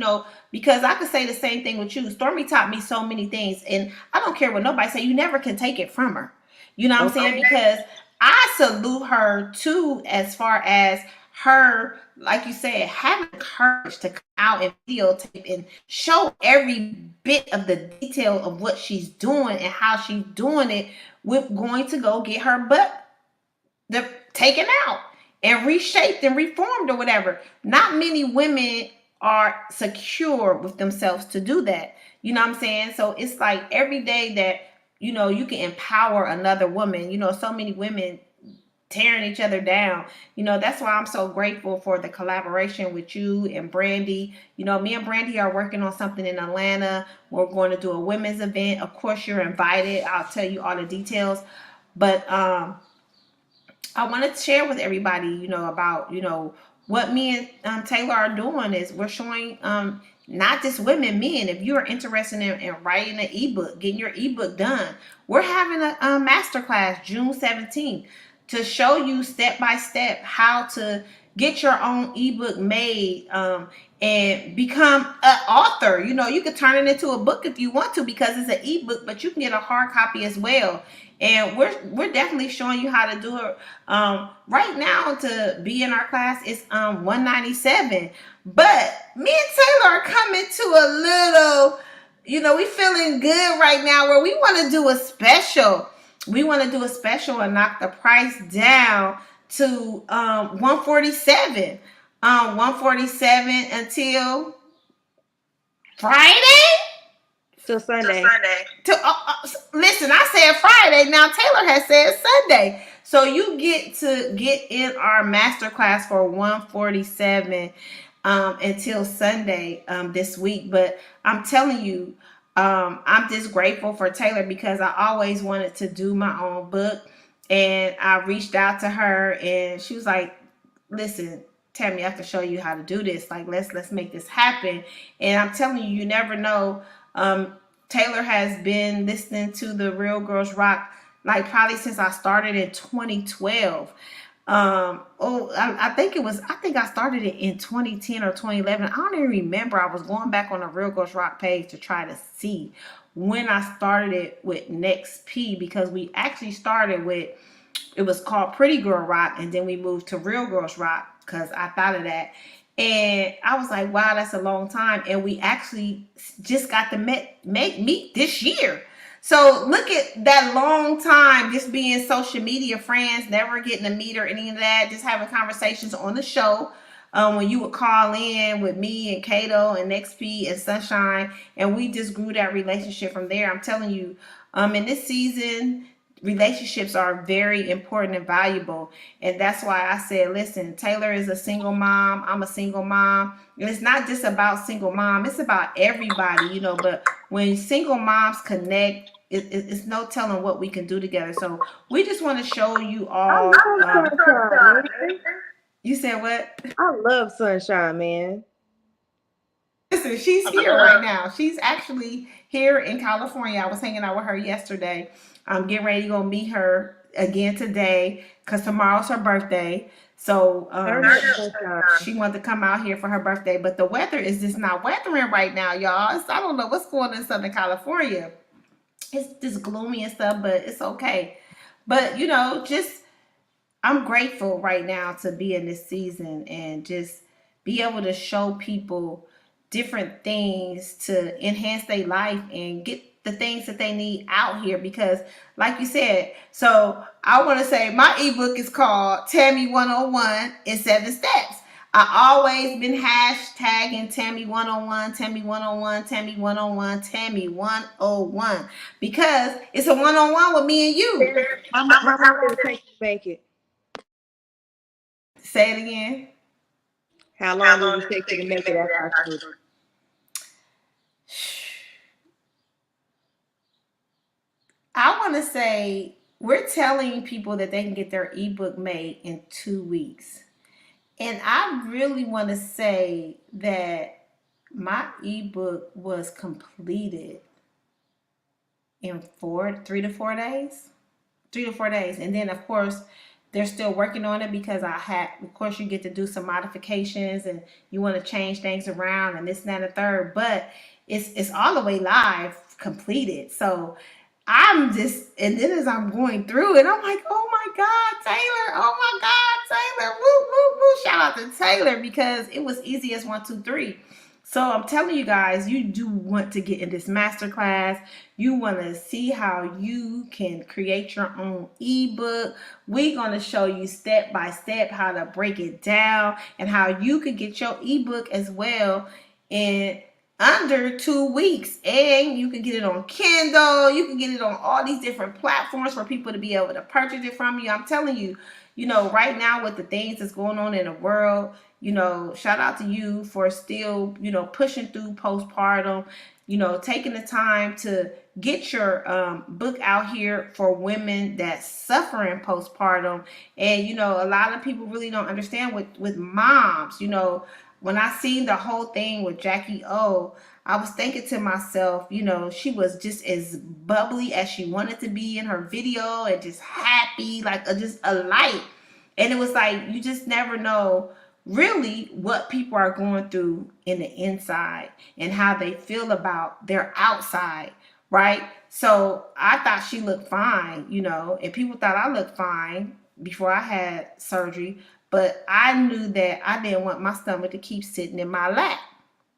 because I could say the same thing with you. Stormy taught me so many things, and I don't care what nobody say. You never can take it from her. You know what I'm saying? Because I salute her too, as far as her, like you said, having courage to come out and videotape and show every bit of the detail of what she's doing and how she's doing it, with going to go get her butt taken out and reshaped and reformed or whatever. Not many women are secure with themselves to do that. You know what I'm saying? So it's like every day that, you can empower another woman. So many women tearing each other down. That's why I'm so grateful for the collaboration with you and Brandy. Me and Brandy are working on something in Atlanta. We're going to do a women's event. Of course, you're invited. I'll tell you all the details. But I want to share with everybody, about, what me and Taylor are doing is we're showing not just women, men. If you are interested in writing an ebook, getting your ebook done, we're having a masterclass June 17th to show you step by step how to get your own ebook made and become an author. You could turn it into a book if you want to, because it's an ebook, but you can get a hard copy as well. And we're definitely showing you how to do it. Right now, to be in our class, it's $197. But me and Taylor are coming to a little, we feeling good right now where we want to do a special. we want to do a special and knock the price down to 147. 147 until Friday? Till Sunday. Listen, I said Friday. Now Taylor has said Sunday. So you get to get in our masterclass for 147 until Sunday this week. But I'm telling you, I'm just grateful for Taylor because I always wanted to do my own book. And I reached out to her and she was like, listen, Tammy, I have to show you how to do this. Like, let's make this happen. And I'm telling you, you never know. Taylor has been listening to the Real Girls Rock like probably since I started in 2012. I think it was. I think I started it in 2010 or 2011. I don't even remember. I was going back on the Real Girls Rock page to try to see when I started it with Next P because we actually started with, it was called Pretty Girl Rock, and then we moved to Real Girls Rock because I thought of that. And I was like, wow, that's a long time. And we actually just got to meet this year. So look at that long time just being social media friends, never getting to meet or any of that, just having conversations on the show. When you would call in with me and Kato and XP and Sunshine, and we just grew that relationship from there. I'm telling you, in this season, relationships are very important and valuable. And that's why I said, listen, Taylor is a single mom. I'm a single mom. And it's not just about single mom. It's about everybody, but when single moms connect, it's no telling what we can do together. So we just want to show you I all. love Sunshine, man. You said what? I love Sunshine, man. Listen, she's here right now. She's actually here in California. I was hanging out with her yesterday. I'm getting ready to go meet her again today because tomorrow's her birthday. So she wanted to come out here for her birthday. But the weather is just not weathering right now, y'all. I don't know what's going on in Southern California. It's just gloomy and stuff, but it's okay. But, just I'm grateful right now to be in this season and just be able to show people different things to enhance their life and get the things that they need out here because like you said, so I want to say my ebook is called Tammy 101 in 7 steps. I always been hashtagging Tammy 101, Tammy 101, Tammy 101, Tammy 101 because it's a one-on-one with me and you. How long did it take you to make it? Say it again. How long did it take you to make it after I showed you? I want to say we're telling people that they can get their ebook made in 2 weeks. And I really want to say that my ebook was completed in 3 to 4 days. 3 to 4 days. And then, of course, they're still working on it because of course, you get to do some modifications and you want to change things around and this and that and the third. But it's all the way live, completed. So I'm just, and then as I'm going through it, I'm like, oh my God, Taylor, oh my God, Taylor, woo, woo, woo. Shout out to Taylor because it was easy as 1, 2, 3. So I'm telling you guys, you do want to get in this masterclass. You want to see how you can create your own ebook. We're going to show you step by step how to break it down and how you could get your ebook as well in under 2 weeks. And you can get it on Kindle. You can get it on all these different platforms for people to be able to purchase it from you. I'm telling you, right now with the things that's going on in the world, shout out to you for still, pushing through postpartum, taking the time to get your book out here for women that's suffering postpartum. And, a lot of people really don't understand with moms, when I seen the whole thing with Jackie O, I was thinking to myself, she was just as bubbly as she wanted to be in her video and just happy, like just a light. And it was like, you just never know really what people are going through in the inside and how they feel about their outside, right? So I thought she looked fine, and people thought I looked fine before I had surgery. But I knew that I didn't want my stomach to keep sitting in my lap.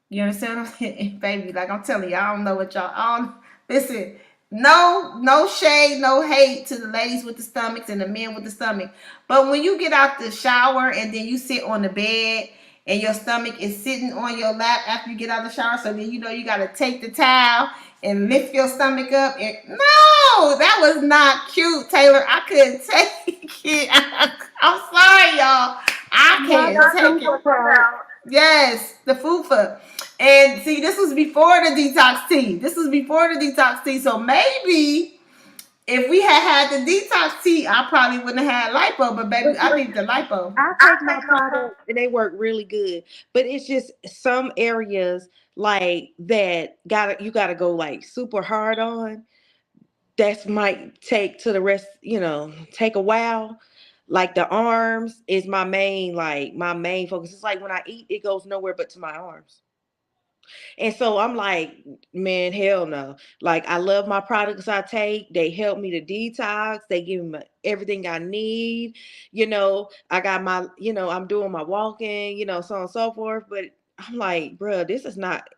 You understand what I'm saying? Baby, like I'm telling you, I don't know what y'all, listen, no shade, no hate to the ladies with the stomachs and the men with the stomach. But when you get out the shower and then you sit on the bed and your stomach is sitting on your lap after you get out of the shower, so then you gotta take the towel and lift your stomach up. And no, that was not cute, Taylor. I couldn't take it. I'm sorry, y'all. I Not can't the take it. super part. Yes, the fufa. And see, this was before the detox tea. This was before the detox tea. So maybe if we had the detox tea, I probably wouldn't have had lipo. But baby, I need the lipo. I take my products and they work really good, but it's just some areas like that gotta you gotta go like super hard on. That might take to the rest, take a while. Like the arms is my main focus. It's like when I eat, it goes nowhere but to my arms. And so I'm like, man, hell no. Like I love my products I take. They help me to detox. They give me everything I need. I got I'm doing my walking, so on and so forth. But I'm like, bro, this is not,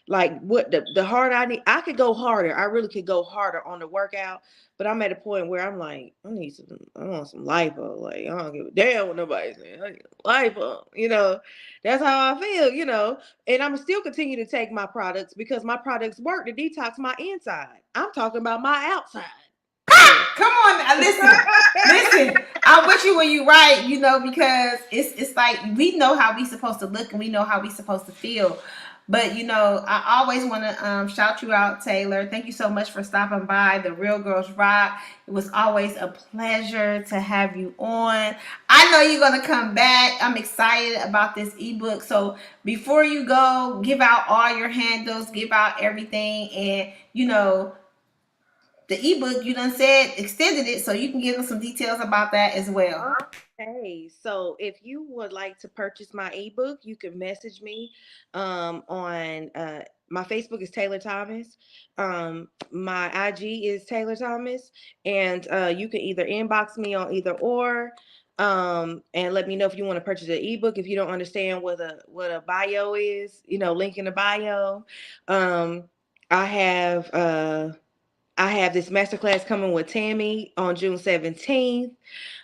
like what the hard I need. I could go harder. I really could go harder on the workout. But I'm at a point where I'm like, I want some lipo. Like, I don't give a damn what nobody's saying. I need lipo. That's how I feel, and I'm still continue to take my products because my products work to detox my inside. I'm talking about my outside. Come on, listen. I'm with you when you right, because it's like we know how we supposed to look and we know how we supposed to feel. But I always want to shout you out, Taylor. Thank you so much for stopping by the Real Girls Rock. It was always a pleasure to have you on. I know you're gonna come back. I'm excited about this ebook. So before you go, give out all your handles, give out everything, and the ebook you done said extended it, so you can give us some details about that as well. Hey, so if you would like to purchase my ebook, you can message me on my Facebook is Taylor Thomas. My IG is Taylor Thomas, and you can either inbox me on either or, and let me know if you want to purchase an ebook. If you don't understand what a bio is, link in the bio. Um, I have this masterclass coming with Tammy on June 17th.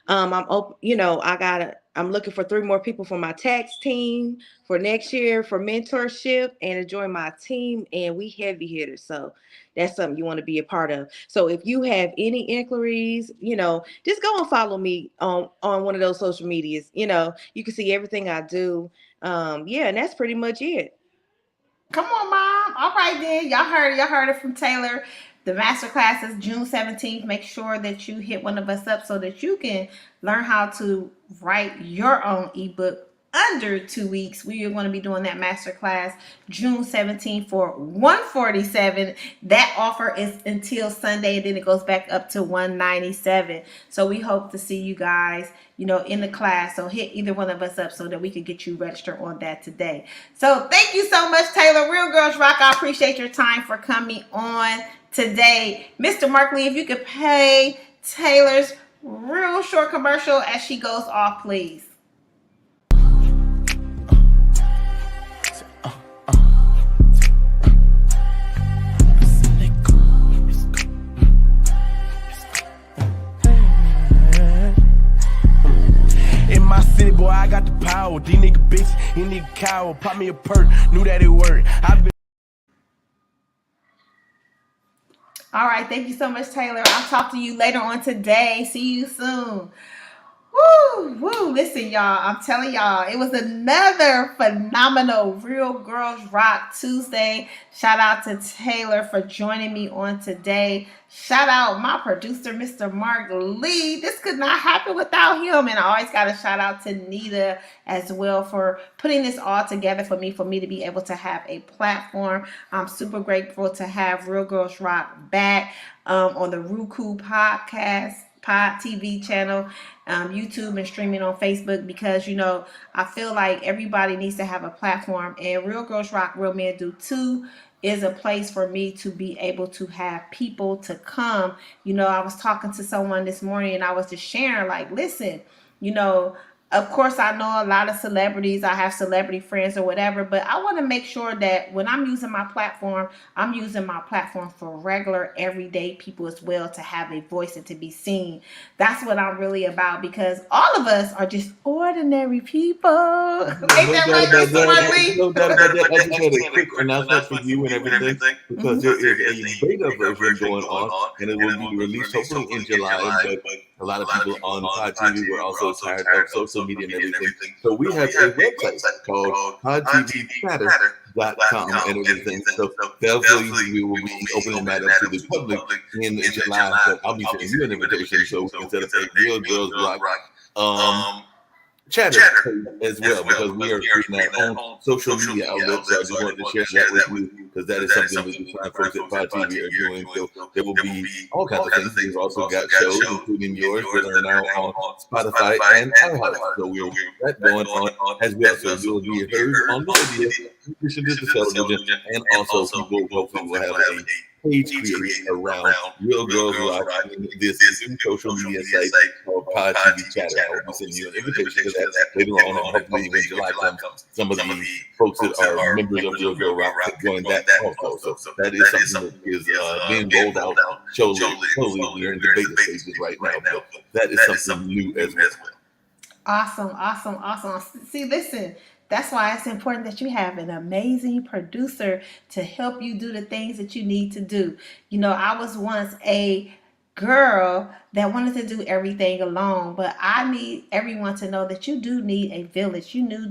I'm open, I'm looking for 3 more people for my tax team for next year for mentorship and to join my team. And we heavy hitters. So that's something you want to be a part of. So if you have any inquiries, just go and follow me on one of those social medias. You can see everything I do. Yeah, and that's pretty much it. Come on, mom. All right then. Y'all heard it from Taylor. The master class is June 17th. Make sure that you hit one of us up so that you can learn how to write your own ebook under 2 weeks. We are going to be doing that master class June 17th for 147. That offer is until Sunday, and then it goes back up to 197. So we hope to see you guys, in the class. So hit either one of us up so that we can get you registered on that today. So thank you so much, Taylor. Real Girls Rock. I appreciate your time for coming on today. Mr. Markley, if you could pay Taylor's real short commercial as she goes off, please. In my city, boy, I got the power. These nigga bitch, you nigga cow. Pop me a perk, knew that it worked. I've been. All right, thank you so much, Taylor. I'll talk to you later on today. See you soon. Woo. Listen, y'all, I'm telling y'all, it was another phenomenal Real Girls Rock Tuesday. Shout out to Taylor for joining me on today. Shout out my producer, Mr. Mark Lee. This could not happen without him. And I always got to shout out to Nita as well for putting this all together for me to be able to have a platform. I'm super grateful to have Real Girls Rock back on the Roku podcast. Pod TV channel, YouTube, and streaming on Facebook, because I feel like everybody needs to have a platform, and Real Girls Rock, Real Men Do Too is a place for me to be able to have people to come. I was talking to someone this morning and I was just sharing, like, listen, Of course, I know a lot of celebrities. I have celebrity friends or whatever, but I want to make sure that when I'm using my platform, I'm using my platform for regular, everyday people as well to have a voice and to be seen. That's what I'm really about because all of us are just ordinary people. Ain't No that doubt right, about Mr. that. Worthy? No doubt about that. I just had a quick announcement for you and everything because there is a beta version going on and it will be released hopefully in July. But a lot of people on Pod TV were also tired of social media and everything. So we have a website called podtvchatter.com and everything. So definitely we will be opening that up to the public in July. But I'll be sending you an invitation so we can set up a Real Girls Rock chatter as well because we are creating our own social media outlet. So I just wanted to share that with you because that is something that the fine folks at Pod TV are doing. So there will be all kinds of things. We've also got shows, including yours, that are now on Spotify and iHeart. So we're that going on as well. So you'll be heard on the radio, in addition to the television, and also people hopefully will have a page created around Real Girls Rock and this new social media site called Pod TV Chatter. I will be sending you an invitation to that later on, and hopefully when July comes, some of the folks that are members of Real Girl Rock can join that also. So that is something that is being rolled out slowly. We're in the beta stages right now, but that is something new as well. Awesome, awesome, awesome. See, listen, that's why it's important that you have an amazing producer to help you do the things that you need to do. You know, I was once a girl that wanted to do everything alone, but I need everyone to know that you do need a village. You do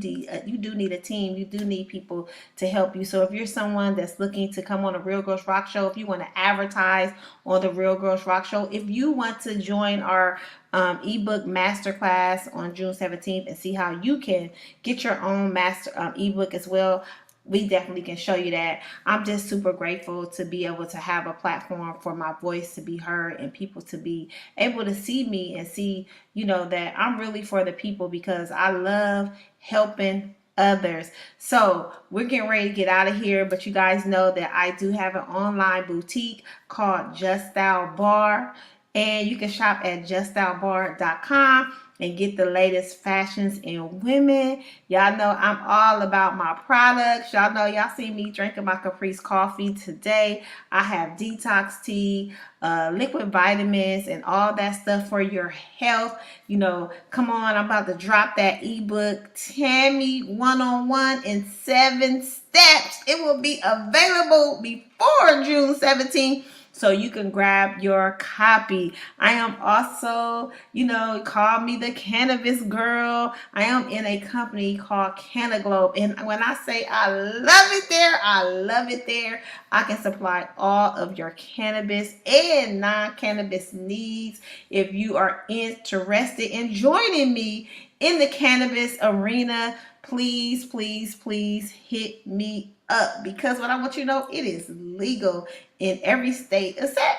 need a team. You do need people to help you. So if you're someone that's looking to come on a Real Girls Rock show, if you want to advertise on the Real Girls Rock show, if you want to join our ebook masterclass on June 17th and see how you can get your own master ebook as well, we definitely can show you that. I'm just super grateful to be able to have a platform for my voice to be heard and people to be able to see me and see, you know, that I'm really for the people because I love helping others. So we're getting ready to get out of here, but you guys know that I do have an online boutique called Just Style Bar, and you can shop at juststylebar.com and get the latest fashions in women. Y'all know I'm all about my products. Y'all know y'all see me drinking my Caprice coffee today. I have detox tea, liquid vitamins, and all that stuff for your health. You know, come on, I'm about to drop that ebook, Tamme One-on-One in 7 Steps. It will be available before June 17th. So you can grab your copy. I am also, you know, call me the cannabis girl. I am in a company called Cannaglobe. And when I say I love it there, I love it there. I can supply all of your cannabis and non-cannabis needs. If you are interested in joining me in the cannabis arena, please, please, please hit me up because what I want you to know, it is legal in every state except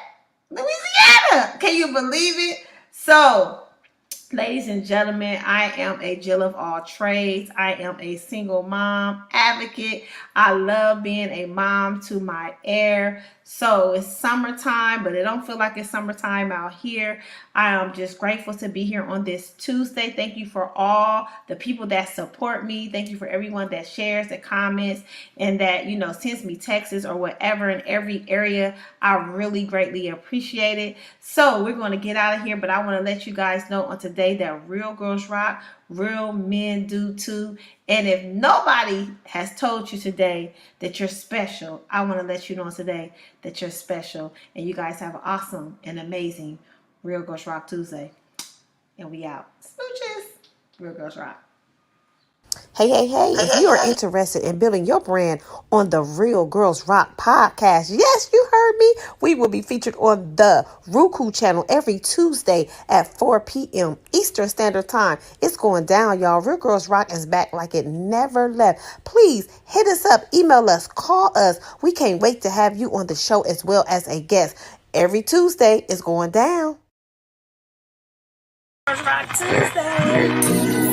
Louisiana. Can you believe it? So, ladies and gentlemen, I am a Jill of all trades. I am a single mom advocate. I love being a mom to my heir. So it's summertime, but it don't feel like it's summertime out here. I am just grateful to be here on this Tuesday. Thank you for all the people that support me. Thank you for everyone that shares, that comments, and that, you know, sends me texts or whatever in every area. I really greatly appreciate it. So we're going to get out of here, but I want to let you guys know on today that Real Girls Rock, real men do too. And if nobody has told you today that you're special, I want to let you know today that you're special. And you guys have an awesome and amazing Real Girls Rock Tuesday. And we out. Smooches. Real Girls Rock. Hey, hey, hey, if you are interested in building your brand on the Real Girls Rock podcast, yes, you heard me. We will be featured on the Roku channel every Tuesday at 4 p.m. Eastern Standard Time. It's going down, y'all. Real Girls Rock is back like it never left. Please hit us up, email us, call us. We can't wait to have you on the show as well as a guest. Every Tuesday is going down. Rock Tuesday.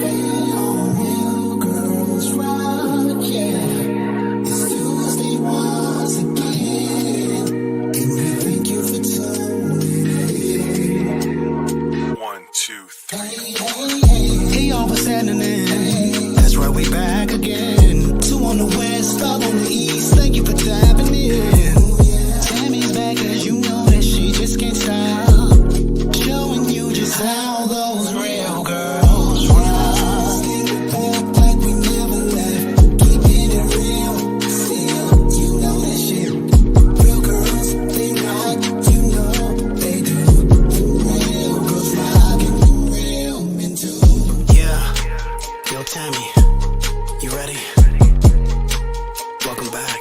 Hey, all of a sudden sending in. That's right, we back again. 2 on the west, 5 on the east. Thank you for tapping in. Tammy's back, as you know that she just can't stop. Showing you just how those real girls run. Like we never left, keeping it real. Still, you know that shit. Real girls, they rock, you know they do. Real girls rockin', real men too. Yeah, yo Tammy, you ready? Welcome back.